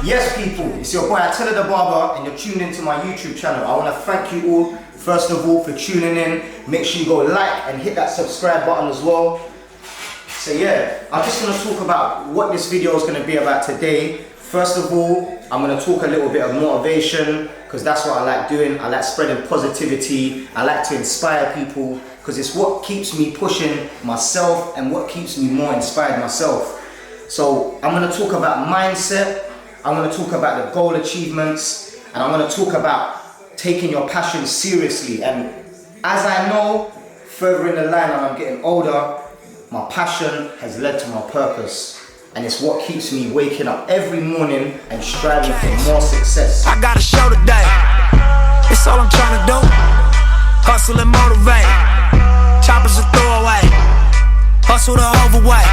Yes, people, it's your boy AtilaTheBarber, and you're tuned into my YouTube channel. I want to thank you all, first of all, for tuning in. Make sure you go like and hit that subscribe button as well. So yeah, I'm just going to talk about what this video is going to be about today. First of all, I'm going to talk a little bit of motivation, because that's what I like doing. I like spreading positivity. I like to inspire people, because it's what keeps me pushing myself and what keeps me more inspired myself. So I'm going to talk about mindset. I'm going to talk about the goal achievements, and I'm going to talk about taking your passion seriously. And as I know, further in the line, and I'm getting older, my passion has led to my purpose. And it's what keeps me waking up every morning and striving for more success. I got a show today. It's all I'm trying to do. Hustle and motivate. Choppers a throwaway. Hustle the overweight.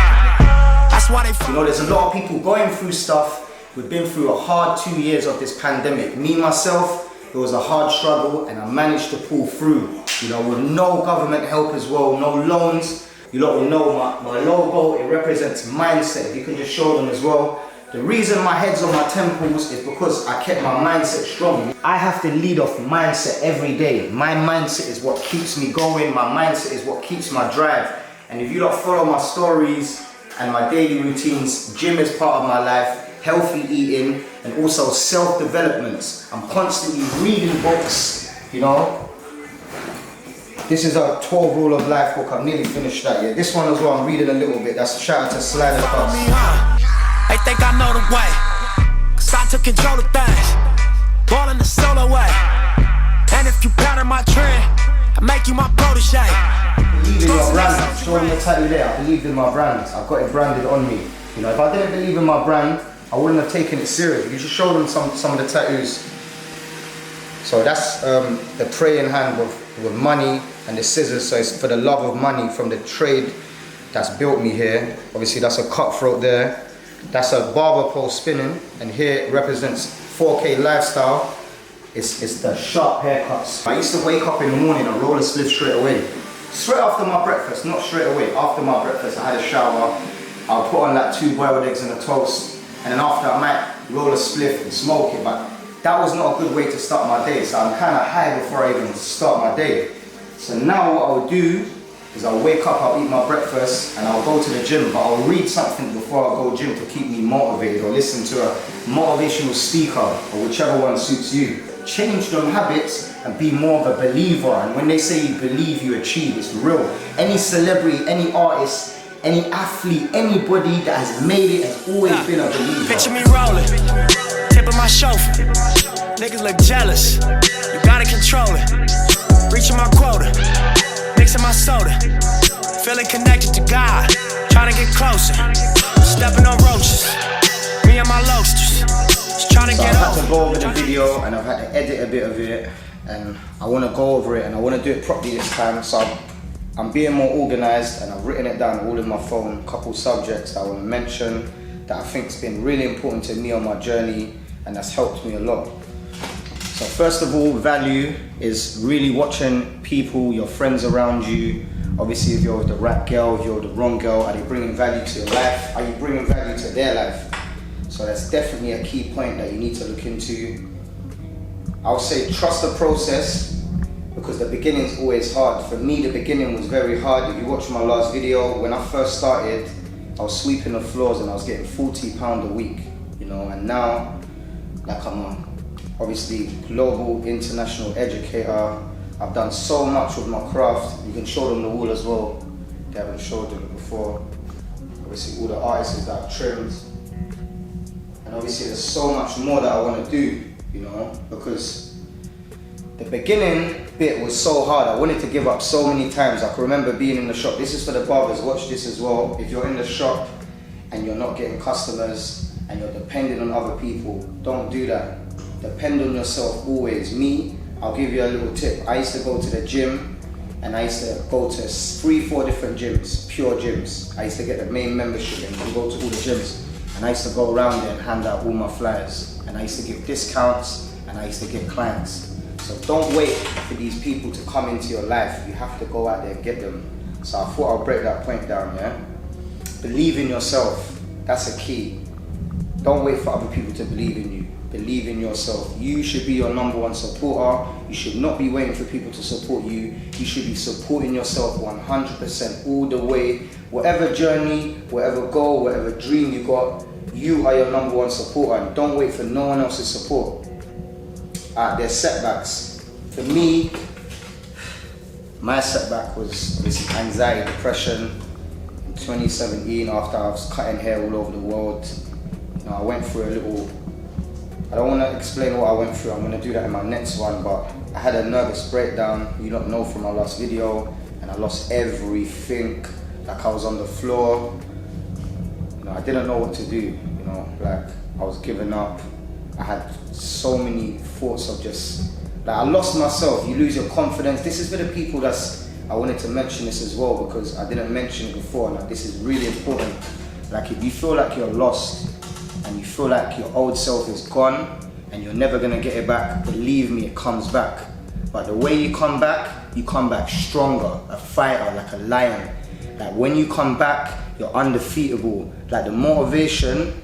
That's why they. You know, there's a lot of people going through stuff. We've been through a hard 2 years of this pandemic. Me, myself, it was a hard struggle, and I managed to pull through. You know, with no government help as well, no loans. You lot will know my logo, it represents mindset. If you can just show them as well. The reason my head's on my temples is because I kept my mindset strong. I have to lead off mindset every day. My mindset is what keeps me going. My mindset is what keeps my drive. And if you lot follow my stories and my daily routines, gym is part of my life, healthy eating, and also self-development. I'm constantly reading books, you know. This is a 12 Rule of Life book. I've nearly finished that, yeah. This one as well, I'm reading a little bit. That's a shout out to Slider Cuts. They think I know the way, cause I took control of things. Ball in the solo way. And if you pattern my trend, I make you my protege. Believe in your brand. Show me the title there. I believe in my brand. I've got it branded on me. You know, if I didn't believe in my brand, I wouldn't have taken it serious. You should show them some of the tattoos. So that's the praying hand with money and the scissors. So it's for the love of money from the trade that's built me here. Obviously that's a cutthroat there. That's a barber pole spinning, and here it represents 4K lifestyle. It's the sharp haircuts. I used to wake up in the morning and roll a spliff straight away. Straight after my breakfast, not straight away. After my breakfast, I had a shower. I'll put on like 2 boiled eggs and a toast, and then after I might roll a spliff and smoke it. But that was not a good way to start my day. So I'm kind of high before I even start my day. So now what I'll do is I'll wake up, I'll eat my breakfast, and I'll go to the gym, but I'll read something before I go gym to keep me motivated, or listen to a motivational speaker, or whichever one suits you. Change them habits and be more of a believer. And when they say you believe, you achieve. It's real. Any celebrity, any artist, any athlete, anybody that has made it has always been a believer. Picture me rolling, tip of my chauffeur. Niggas look jealous, you gotta control it. Reaching my quota, mixing my soda. Feeling connected to God, trying to get closer. Stepping on roaches, me and my loasters. Just trying to get over. I've had to go over the video, and I've had to edit a bit of it, and I want to go over it, and I want to do it properly this time. So I'm being more organized, and I've written it down all in my phone. A couple subjects that I want to mention that I think has been really important to me on my journey, and that's helped me a lot. So first of all, value is really watching people, your friends around you. Obviously, if you're the right girl, if you're the wrong girl, are they bringing value to your life? Are you bringing value to their life? So that's definitely a key point that you need to look into. I'll say trust the process, because the beginning is always hard. For me, the beginning was very hard. If you watch my last video, when I first started, I was sweeping the floors and I was getting £40 a week, you know, and now, like I'm obviously global international educator. I've done so much with my craft. You can show them the wall as well. They haven't showed them before. Obviously all the artists that I've trimmed. And obviously there's so much more that I want to do, you know, because the beginning bit was so hard. I wanted to give up so many times. I can remember being in the shop. This is for the barbers, watch this as well. If you're in the shop and you're not getting customers and you're depending on other people, don't do that. Depend on yourself always. Me, I'll give you a little tip. I used to go to the gym, and I used to go to 3-4 different gyms, pure gyms. I used to get the main membership and go to all the gyms. And I used to go around there and hand out all my flyers. And I used to give discounts, and I used to get clients. So don't wait for these people to come into your life. You have to go out there and get them. So I thought I'll break that point down, yeah? Believe in yourself. That's a key. Don't wait for other people to believe in you. Believe in yourself. You should be your number one supporter. You should not be waiting for people to support you. You should be supporting yourself 100% all the way. Whatever journey, whatever goal, whatever dream you got, you are your number one supporter, and don't wait for no one else's support. There's setbacks. For me, my setback was this anxiety, depression in 2017 after I was cutting hair all over the world. I went through a little, I don't want to explain what I went through, I'm going to do that in my next one, but I had a nervous breakdown, you don't know from my last video, and I lost everything. Like I was on the floor, I didn't know what to do, like I was giving up. I had so many thoughts of just, like I lost myself. You lose your confidence. This is for the people I wanted to mention this as well, because I didn't mention it before. Like this is really important. Like if you feel like you're lost and you feel like your old self is gone and you're never gonna get it back, believe me, it comes back. But the way you come back stronger, a fighter, like a lion. Like when you come back, you're undefeatable. Like the motivation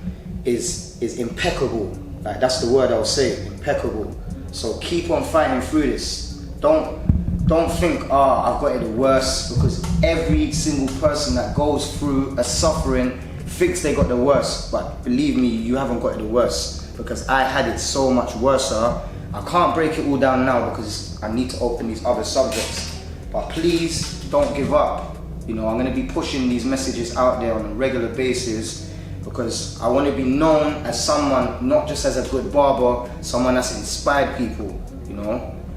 is impeccable. Like that's the word I would say, impeccable. So keep on fighting through this. Don't think, I've got it the worst, because every single person that goes through a suffering thinks they got the worst. But believe me, you haven't got it the worst, because I had it so much worse. I can't break it all down now because I need to open these other subjects. But please don't give up. I'm going to be pushing these messages out there on a regular basis, because I want to be known as someone, not just as a good barber, someone that's inspired people.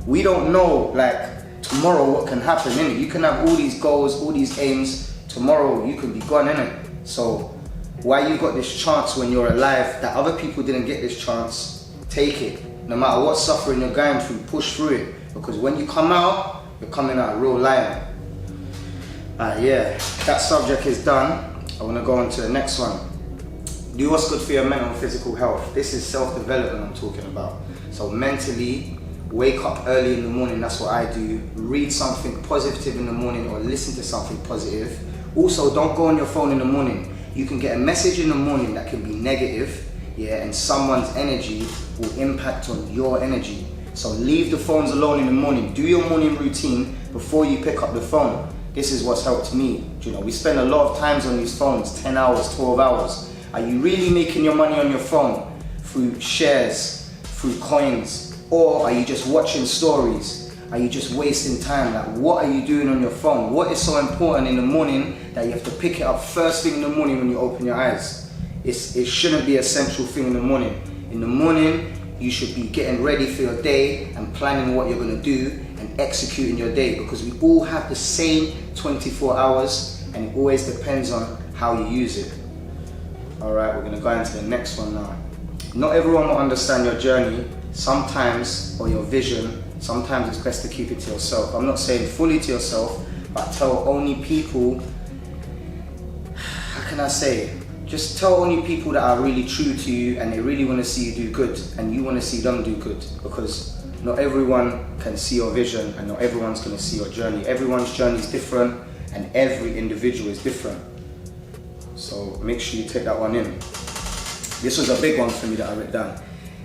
We don't know like tomorrow what can happen, innit? You can have all these goals, all these aims, tomorrow you can be gone, innit? So why you got this chance when you're alive that other people didn't get this chance, take it. No matter what suffering you're going through, push through it, because when you come out, you're coming out a real lion. Yeah, that subject is done. I want to go on to the next one. Do what's good for your mental and physical health. This is self-development I'm talking about. So mentally, wake up early in the morning, that's what I do. Read something positive in the morning or listen to something positive. Also, don't go on your phone in the morning. You can get a message in the morning that can be negative, and someone's energy will impact on your energy. So leave the phones alone in the morning. Do your morning routine before you pick up the phone. This is what's helped me. We spend a lot of times on these phones, 10 hours, 12 hours. Are you really making your money on your phone through shares, through coins, or are you just watching stories? Are you just wasting time? Like, what are you doing on your phone? What is so important in the morning that you have to pick it up first thing in the morning when you open your eyes? It shouldn't be a central thing in the morning. In the morning, you should be getting ready for your day and planning what you're going to do and executing your day, because we all have the same 24 hours and it always depends on how you use it. Alright, we're going to go into the next one now. Not everyone will understand your journey sometimes, or your vision. Sometimes it's best to keep it to yourself. I'm not saying fully to yourself, but tell only people, how can I say, just tell only people that are really true to you and they really want to see you do good and you want to see them do good, because not everyone can see your vision and not everyone's going to see your journey. Everyone's journey is different and every individual is different. So make sure you take that one in. This was a big one for me that I wrote down,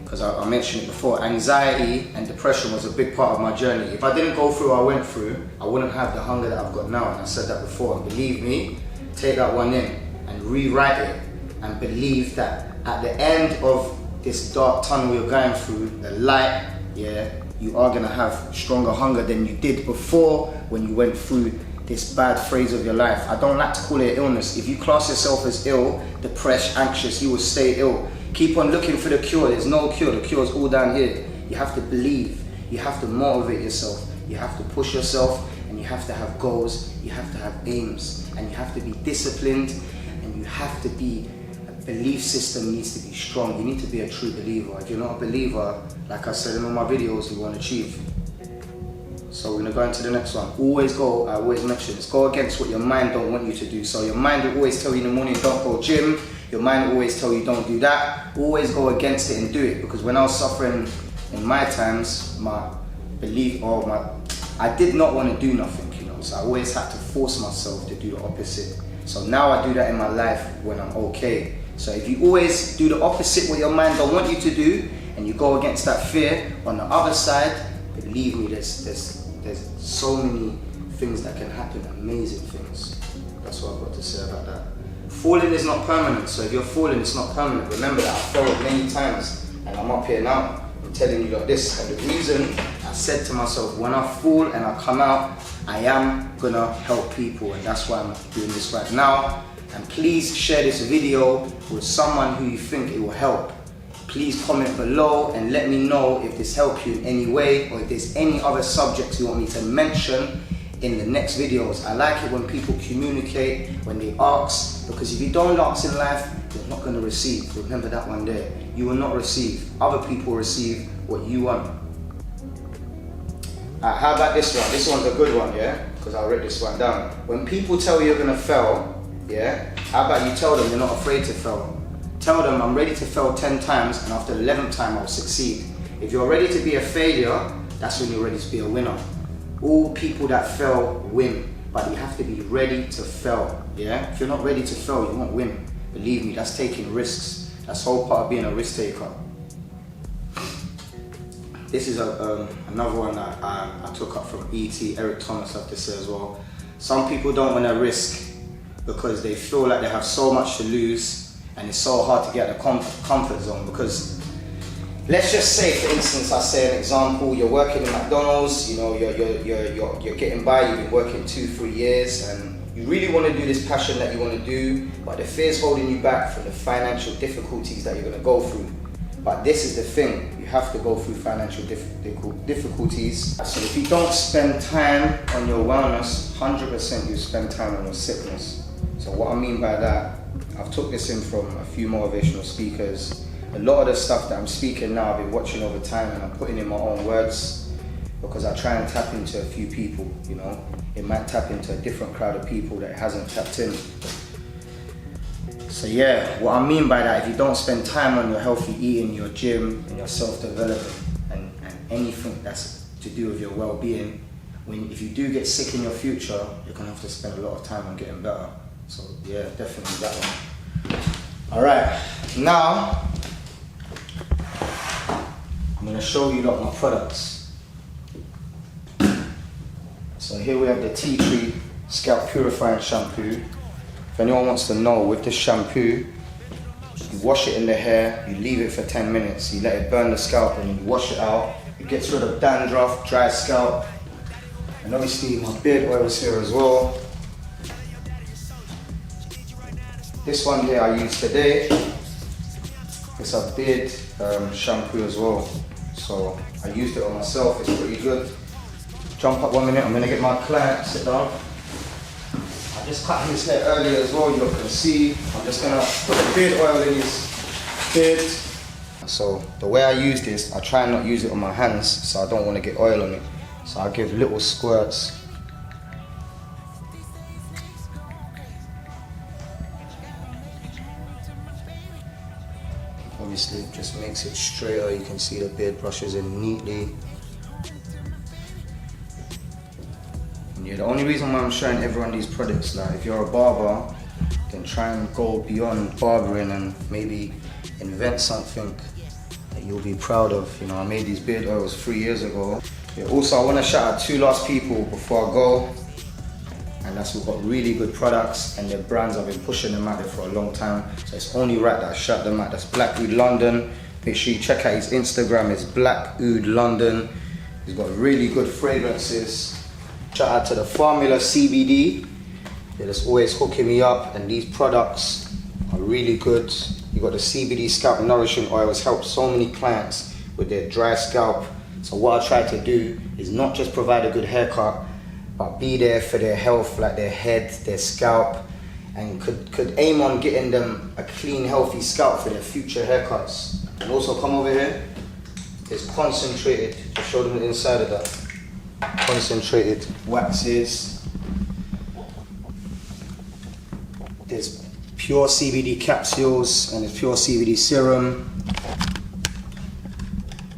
because I mentioned it before. Anxiety and depression was a big part of my journey. If I didn't go through what I went through, I wouldn't have the hunger that I've got now, and I said that before. And believe me, take that one in and rewrite it, and believe that at the end of this dark tunnel you're going through, the light, you are going to have stronger hunger than you did before when you went through this bad phase of your life. I don't like to call it illness. If you class yourself as ill, depressed, anxious, you will stay ill. Keep on looking for the cure. There's no cure. The cure is all down here. You have to believe. You have to motivate yourself. You have to push yourself, and you have to have goals. You have to have aims, and you have to be disciplined, and you have to be, a belief system needs to be strong. You need to be a true believer. If you're not a believer, like I said in all my videos, you won't achieve. So we're going to go into the next one. I always mention this, go against what your mind don't want you to do. So your mind will always tell you in the morning, don't go gym. Your mind will always tell you, don't do that. Always go against it and do it. Because when I was suffering in my times, I did not want to do nothing, So I always had to force myself to do the opposite. So now I do that in my life when I'm okay. So if you always do the opposite what your mind don't want you to do, and you go against that fear, on the other side, believe me, there's so many things that can happen, amazing things. That's what I've got to say about that. Falling is not permanent, so if you're falling, it's not permanent. Remember that I've fallen many times, and I'm up here now, I'm telling you like this. And the reason I said to myself, when I fall and I come out, I am gonna help people, and that's why I'm doing this right now. And please share this video with someone who you think it will help. Please comment below and let me know if this helped you in any way, or if there's any other subjects you want me to mention in the next videos. I like it when people communicate, when they ask, because if you don't ask in life, you're not going to receive. Remember that one day. You will not receive. Other people receive what you want. How about this one? This one's a good one, yeah? Because I wrote this one down. When people tell you you're going to fail, yeah? How about you tell them you're not afraid to fail? Tell them I'm ready to fail 10 times, and after the 11th time I'll succeed. If you're ready to be a failure, that's when you're ready to be a winner. All people that fail win, but you have to be ready to fail, yeah? If you're not ready to fail, you won't win. Believe me, that's taking risks. That's whole part of being a risk taker. This is another one that I took up from Eric Thomas, I have to say as well. Some people don't want to risk because they feel like they have so much to lose, and it's so hard to get out of the comfort zone. Because let's just say, for instance, I say an example, you're working in McDonald's, you know, you're getting by, you've been working 2-3 years, and you really want to do this passion that you want to do, but the fear's holding you back from the financial difficulties that you're going to go through. But this is the thing, you have to go through financial difficulties. So if you don't spend time on your wellness, 100% you spend time on your sickness. So what I mean by that, I've took this in from a few motivational speakers. A lot of the stuff that I'm speaking now, I've been watching over time, and I'm putting in my own words because I try and tap into a few people, you know. It might tap into a different crowd of people that it hasn't tapped in. So yeah, what I mean by that, if you don't spend time on your healthy eating, your gym, and your self-development, and anything that's to do with your well-being, if you do get sick in your future, you're gonna have to spend a lot of time on getting better. So yeah, definitely that one. All right, now I'm gonna show you lot of my products. So here we have the Tea Tree Scalp Purifying Shampoo. If anyone wants to know, with this shampoo, you wash it in the hair, you leave it for 10 minutes, you let it burn the scalp, and you wash it out. It gets rid of dandruff, dry scalp, and obviously my beard oil is here as well. This one here I use today. It's a beard shampoo as well. So I used it on myself, it's pretty good. Jump up 1 minute, I'm gonna get my client, sit down. I just cut his hair earlier as well, you can see. I'm just gonna put the beard oil in his beard. So the way I use this, I try and not use it on my hands, so I don't want to get oil on it. So I give little squirts. Obviously it just makes it straighter, you can see the beard brushes in neatly. And yeah, the only reason why I'm showing everyone these products, like if you're a barber, then try and go beyond barbering and maybe invent something that you'll be proud of. You know, I made these beard oils 3 years ago. Yeah, also I want to shout out 2 last people before I go. And that's, we've got really good products, and their brands, I've been pushing them out there for a long time, so it's only right that I shout them out. That's Black Oud London. Make sure you check out his Instagram, it's Black Oud London. He's got really good fragrances. Shout out to the Formula CBD. They're just always hooking me up, and these products are really good. You got the CBD Scalp Nourishing Oil, has helped so many clients with their dry scalp. So what I try to do is not just provide a good haircut, but be there for their health, like their head, their scalp, and could aim on getting them a clean, healthy scalp for their future haircuts. And also come over here, it's concentrated, to show them the inside of that. Concentrated waxes. There's pure CBD capsules, and there's pure CBD serum.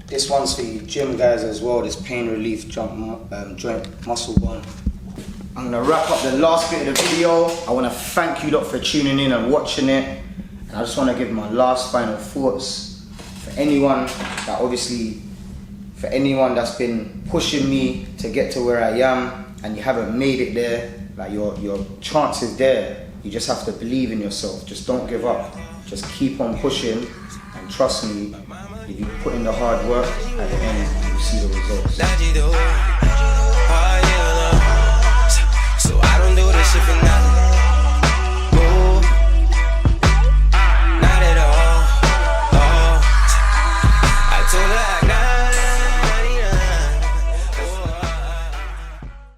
This one's for you gym guys as well, this pain relief joint muscle bone. I'm gonna wrap up the last bit of the video. I wanna thank you lot for tuning in and watching it. And And I just want to give my last final thoughts for anyone that's been pushing me to get to where I am and you haven't made it there. Like your chance is there. You just have to believe in yourself. Just don't give up. Just keep on pushing, and trust me, if you put in the hard work, at the end you see the results.